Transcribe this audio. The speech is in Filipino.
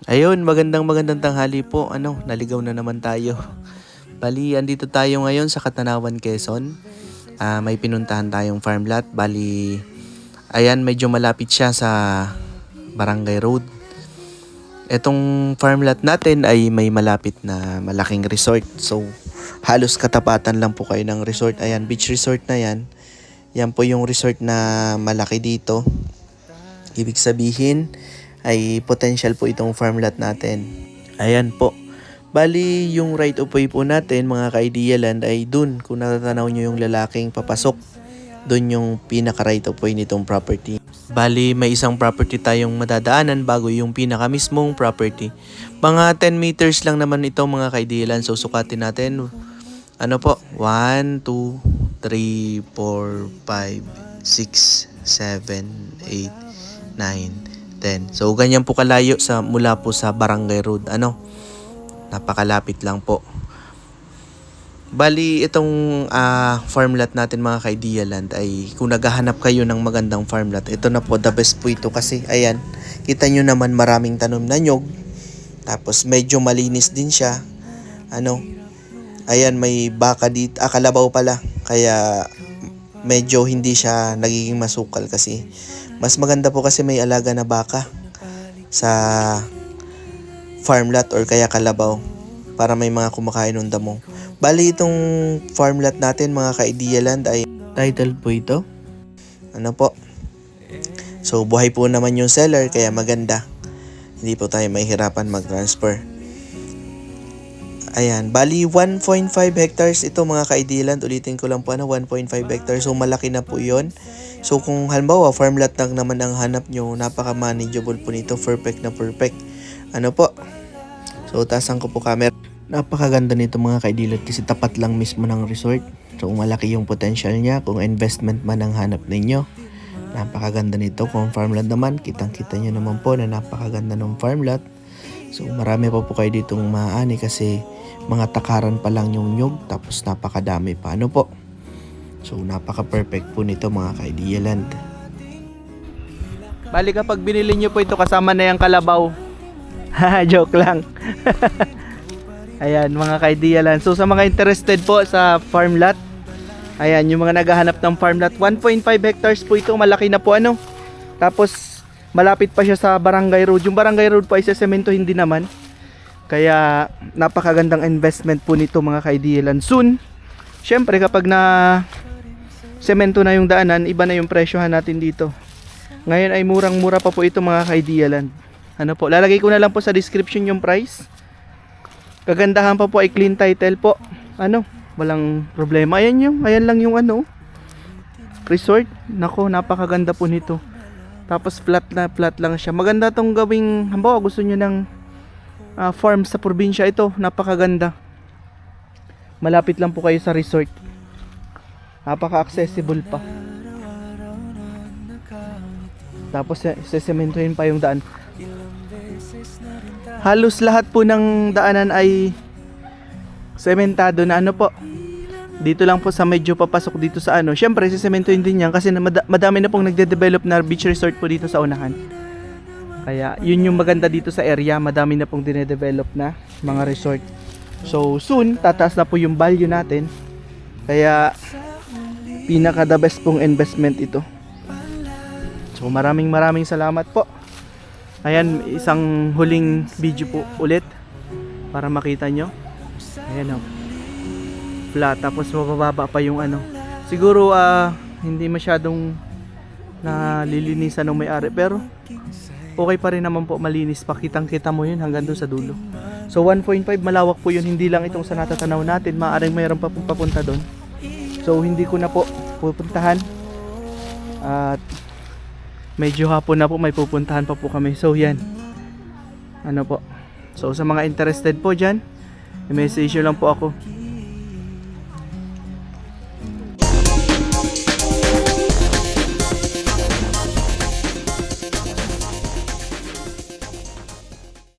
Ayun, magandang tanghali po. Naligaw na naman tayo. Bali, andito tayo ngayon sa Katanawan, Quezon. May pinuntahan tayong farm lot. Bali, ayan, medyo malapit siya sa Barangay Road. Etong farm lot natin ay may malapit na malaking resort. So, halos katapatan lang po kayo ng resort. Ayan, beach resort na yan. Yan po yung resort na malaki dito. Ibig sabihin ay potential po itong farm lot natin. Ayan po. Bali, yung right of way po natin mga ka-Idea Land ay dun. Kung natatanaw nyo yung lalaking papasok, dun yung pinaka right of way nitong property. Bali, may isang property tayong madadaanan bago yung pinaka mismong property. Mga 10 meters lang naman ito mga ka-Idea Land. So, sukatin natin. Ano po? 1, 2, 3, 4, 5, 6, 7, 8, 9, 10. So, ganyan po kalayo mula po sa Barangay Road. Napakalapit lang po. Bali, itong farm lot natin mga ka-Idea Land ay kung naghahanap kayo ng magandang farm lot, ito na po, the best po ito kasi ayan, kita nyo naman maraming tanom na nyog. Tapos medyo malinis din siya. Ayan, may baka dito, kalabaw pala. Kaya medyo hindi siya nagiging masukal kasi mas maganda po kasi may alaga na baka sa farm lot or kaya kalabaw para may mga kumakain ng damo. Bali, itong farm lot natin mga ka-Idea Land ay title po ito. So, buhay po naman yung seller kaya maganda. Hindi po tayo mahihirapan mag-transfer. Ayan, bali 1.5 hectares ito mga ka-Idea Land. Ulitin ko lang po 1.5 hectares. So, malaki na po yon. So, kung halimbawa farm lot lang naman ang hanap nyo, napaka-manageable po nito. Perfect na perfect. So, tasan ko po camera. Napakaganda nito mga ka-Idea Land kasi tapat lang mismo ng resort. So, malaki yung potential niya. Kung investment man ang hanap ninyo, napakaganda nito. Kung farm lot naman, kitang-kita nyo naman po na napakaganda ng farm lot. So, marami pa po kayo ditong maaani kasi mga takaran pa lang yung nyug, tapos napakadami pa. So, napaka-perfect po nito mga ka-Idea Land. Bali, kapag binili nyo po ito, kasama na yung kalabaw. Joke lang. Ayan, mga ka-Idea Land. So, sa mga interested po sa farm lot, ayan, yung mga naghahanap ng farm lot, 1.5 hectares po ito. Malaki na po Tapos, malapit pa siya sa Barangay Road. Yung Barangay Road po ay sesemento, hindi naman. Kaya napakagandang investment po nito mga ka-Idea Land. Soon, syempre kapag na semento na yung daanan, iba na yung presyohan natin dito. Ngayon ay murang-mura pa po ito mga ka-Idea Land. Lalagay ko na lang po sa description yung price. Kagandahan pa po ay clean title po. Walang problema. Ayan lang yung resort. Nako, napakaganda po nito. Tapos flat lang siya. Maganda tong gawing, halimbawa gusto nyo ng farm sa probinsya, ito napakaganda. Malapit lang po kayo sa resort. Napaka-accessible pa. Tapos sesementohin pa yung daan. Halos lahat po ng daanan ay sementado na dito lang po sa medyo papasok dito sa syempre sesementohin din yan kasi madami na pong nagde-develop na beach resort po dito sa unahan. Kaya yun yung maganda dito sa area, madami na pong dine-develop na mga resort. So soon, tataas na po yung value natin. Kaya pinaka the best pong investment ito. So maraming salamat po. Ayan, isang huling video po ulit para makita nyo. Ayan flat, tapos mabababa pa yung siguro hindi masyadong nalilinisan ng may-ari, pero okay pa rin naman po, malinis pa, kitang-kita mo yun hanggang doon sa dulo. So 1.5 malawak po yun, hindi lang itong sa natatanaw natin, maaaring mayroon pa pong papunta doon. So hindi ko na po pupuntahan at medyo hapon na po, may pupuntahan pa po kami. So yan, so sa mga interested po dyan, i-message nyo lang po ako.